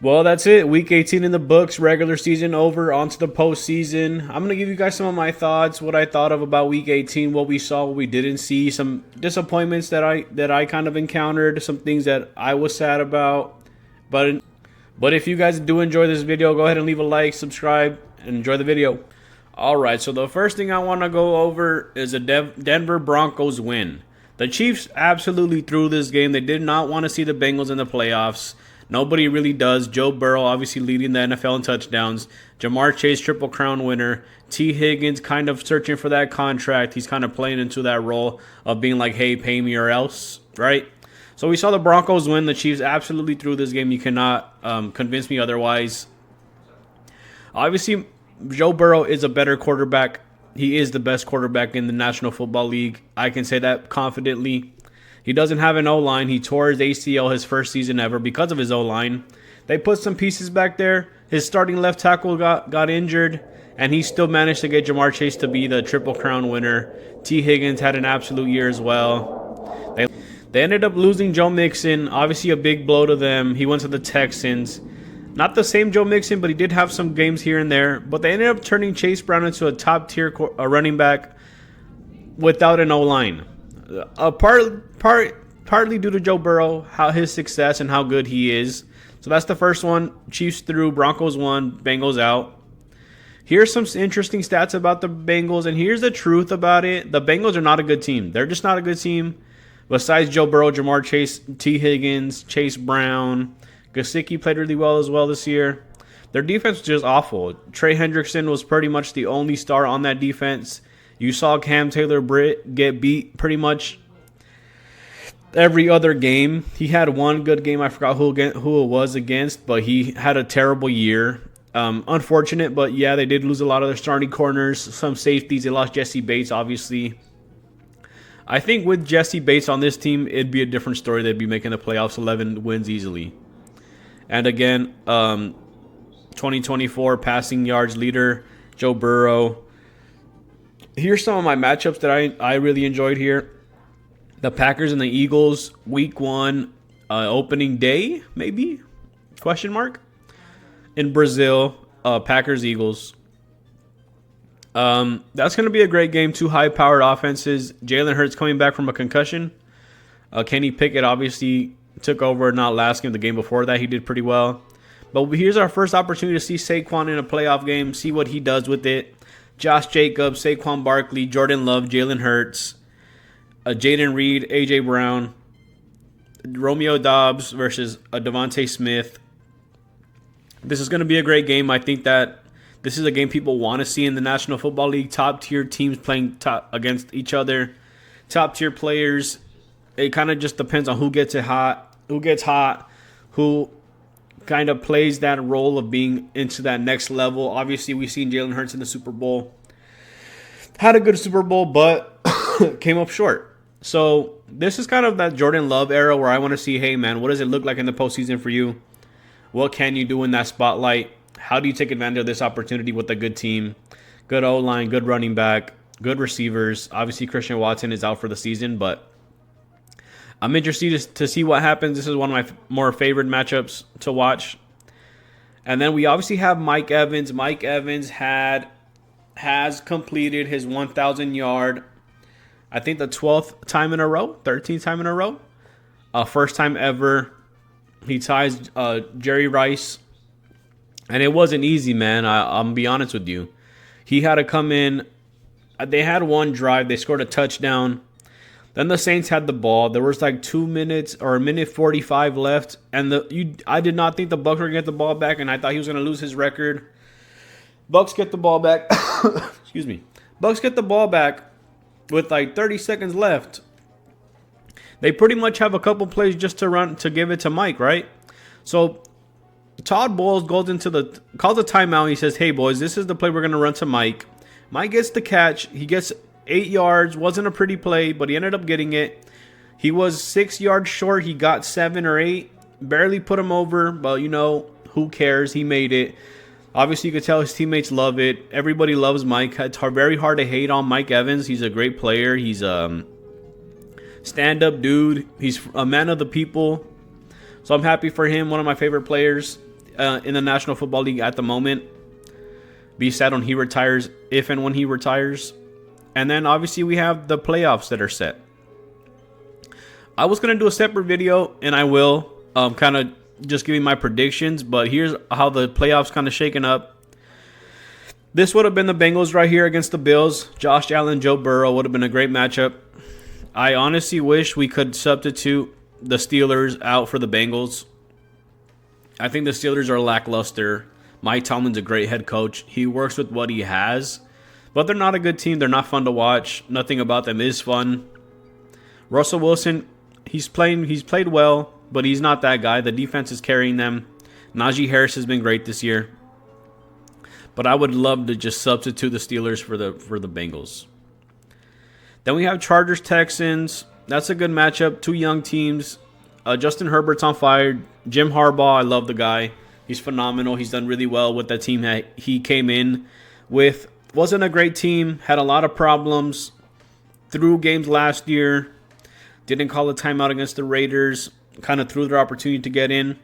Well, that's it. Week 18 in the books. Regular season over. On to the postseason. I'm gonna give you guys some of my thoughts, what I thought of about Week 18, what we saw, what we didn't see, some disappointments that I kind of encountered, some things that I was sad about. But if you guys do enjoy this video, go ahead and leave a like, subscribe, and enjoy the video. All right. So the first thing I want to go over is a Denver Broncos win. The Chiefs absolutely threw this game. They did not want to see the Bengals in the playoffs. Nobody really does. Joe Burrow obviously leading the NFL in touchdowns. Ja'Marr Chase, Triple Crown winner. T. Higgins kind of searching for that contract. He's kind of playing into that role of being like, hey, pay me or else, right? So we saw the Broncos win. The Chiefs absolutely threw this game. You cannot convince me otherwise. Obviously, Joe Burrow is a better quarterback. He is the best quarterback in the National Football League. I can say that confidently. He doesn't have an O-line. He tore his ACL his first season ever because of his O-line. They put some pieces back there. His starting left tackle got injured, and he still managed to get Ja'Marr Chase to be the Triple Crown winner. T. Higgins had an absolute year as well. They ended up losing Joe Mixon. Obviously a big blow to them. He went to the Texans. Not the same Joe Mixon, but he did have some games here and there. But they ended up turning Chase Brown into a top-tier running back without an O-line. Partly due to Joe Burrow, how his success and how good he is. So that's the first one. Chiefs through, Broncos won, Bengals out. Here's some interesting stats about the Bengals, and here's the truth about it. The Bengals are not a good team. They're just not a good team. Besides Joe Burrow, Ja'Marr Chase, T. Higgins, Chase Brown, Gesicki played really well as well this year. Their defense was just awful. Trey Hendrickson was pretty much the only star on that defense. You saw Cam Taylor-Britt get beat pretty much every other game. He had one good game. I forgot who it was against, but he had a terrible year. Unfortunate, but yeah, they did lose a lot of their starting corners, some safeties. They lost Jesse Bates, obviously. I think with Jesse Bates on this team, it'd be a different story. They'd be making the playoffs, 11 wins easily. And again, 2024 passing yards leader, Joe Burrow. Here's some of my matchups that I really enjoyed here. The Packers and the Eagles, week 1, opening day, maybe? Question mark? In Brazil, Packers-Eagles. That's going to be a great game. Two high-powered offenses. Jalen Hurts coming back from a concussion. Kenny Pickett obviously took over not last game. The game before that, he did pretty well. But here's our first opportunity to see Saquon in a playoff game, see what he does with it. Josh Jacobs, Saquon Barkley, Jordan Love, Jalen Hurts, Jaden Reed, A.J. Brown, Romeo Doubs versus Devontae Smith. This is going to be a great game. I think that this is a game people want to see in the National Football League. Top-tier teams playing against each other. Top-tier players. It kind of just depends on who gets hot, who kind of plays that role of being into that next level. Obviously, we've seen Jalen Hurts in the Super Bowl. Had a good Super Bowl, but came up short. So this is kind of that Jordan Love era where I want to see, hey, man, what does it look like in the postseason for you? What can you do in that spotlight? How do you take advantage of this opportunity with a good team? Good O-line, good running back, good receivers. Obviously, Christian Watson is out for the season, but I'm interested to see what happens. This is one of my more favorite matchups to watch. And then we obviously have Mike Evans. Mike Evans has completed his 1,000-yard, I think the 12th time in a row, 13th time in a row. First time ever. He ties Jerry Rice. And it wasn't easy, man. I'm going to be honest with you. He had to come in. They had one drive. They scored a touchdown. Then the Saints had the ball. There was like 2 minutes or 1:45 left. And I did not think the Bucs were going to get the ball back. And I thought he was going to lose his record. Bucs get the ball back. Excuse me. Bucs get the ball back with like 30 seconds left. They pretty much have a couple plays just to give it to Mike, right? So Todd Bowles calls a timeout. He says, hey, boys, this is the play we're going to run to Mike. Mike gets the catch. He gets 8 yards. Wasn't a pretty play, but he ended up getting it. He was 6 yards short. He got 7 or 8. Barely put him over, but, who cares? He made it. Obviously, you could tell his teammates love it. Everybody loves Mike. It's very hard to hate on Mike Evans. He's a great player. He's a stand-up dude. He's a man of the people. So I'm happy for him, one of my favorite players. in the National Football League at the moment. Be sad when he retires, if and when he retires. And then obviously we have the playoffs that are set. I was going to do a separate video, and I will, kind of just giving my predictions, but here's how the playoffs kind of shaken up. This would have been the Bengals right here against the Bills. Josh Allen, Joe Burrow would have been a great matchup. I honestly wish we could substitute the Steelers out for the Bengals. I think the Steelers are lackluster. Mike Tomlin's a great head coach. He works with what he has, but they're not a good team. They're not fun to watch. Nothing about them is fun. Russell Wilson, he's played well, but he's not that guy. The defense is carrying them. Najee Harris has been great this year. But I would love to just substitute the Steelers for the Bengals. Then we have Chargers, Texans. That's a good matchup. Two young teams. Justin Herbert's on fire. Jim Harbaugh, I love the guy. He's phenomenal. He's done really well with that team that he came in with. Wasn't a great team. Had a lot of problems. Threw games last year. Didn't call a timeout against the Raiders. Kind of threw their opportunity to get in.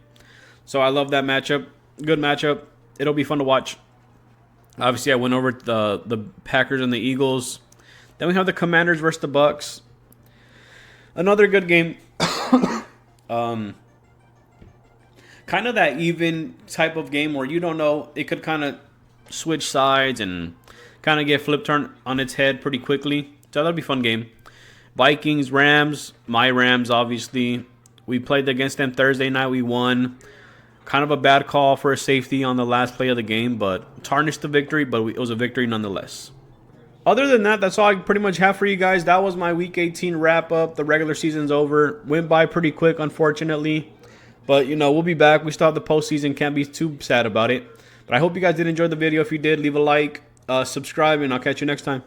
So I love that matchup. Good matchup. It'll be fun to watch. Obviously, I went over the Packers and the Eagles. Then we have the Commanders versus the Bucks. Another good game. Kind of that even type of game where you don't know. It could kind of switch sides and kind of get flipped turned on its head pretty quickly. So that'll be a fun game. Vikings, Rams. My Rams, obviously. We played against them Thursday night. We won. Kind of a bad call for a safety on the last play of the game, but tarnished the victory, but it was a victory nonetheless. Other than that, that's all I pretty much have for you guys. That was my Week 18 wrap-up. The regular season's over. Went by pretty quick, unfortunately. But, we'll be back. We still have the postseason. Can't be too sad about it. But I hope you guys did enjoy the video. If you did, leave a like, subscribe, and I'll catch you next time.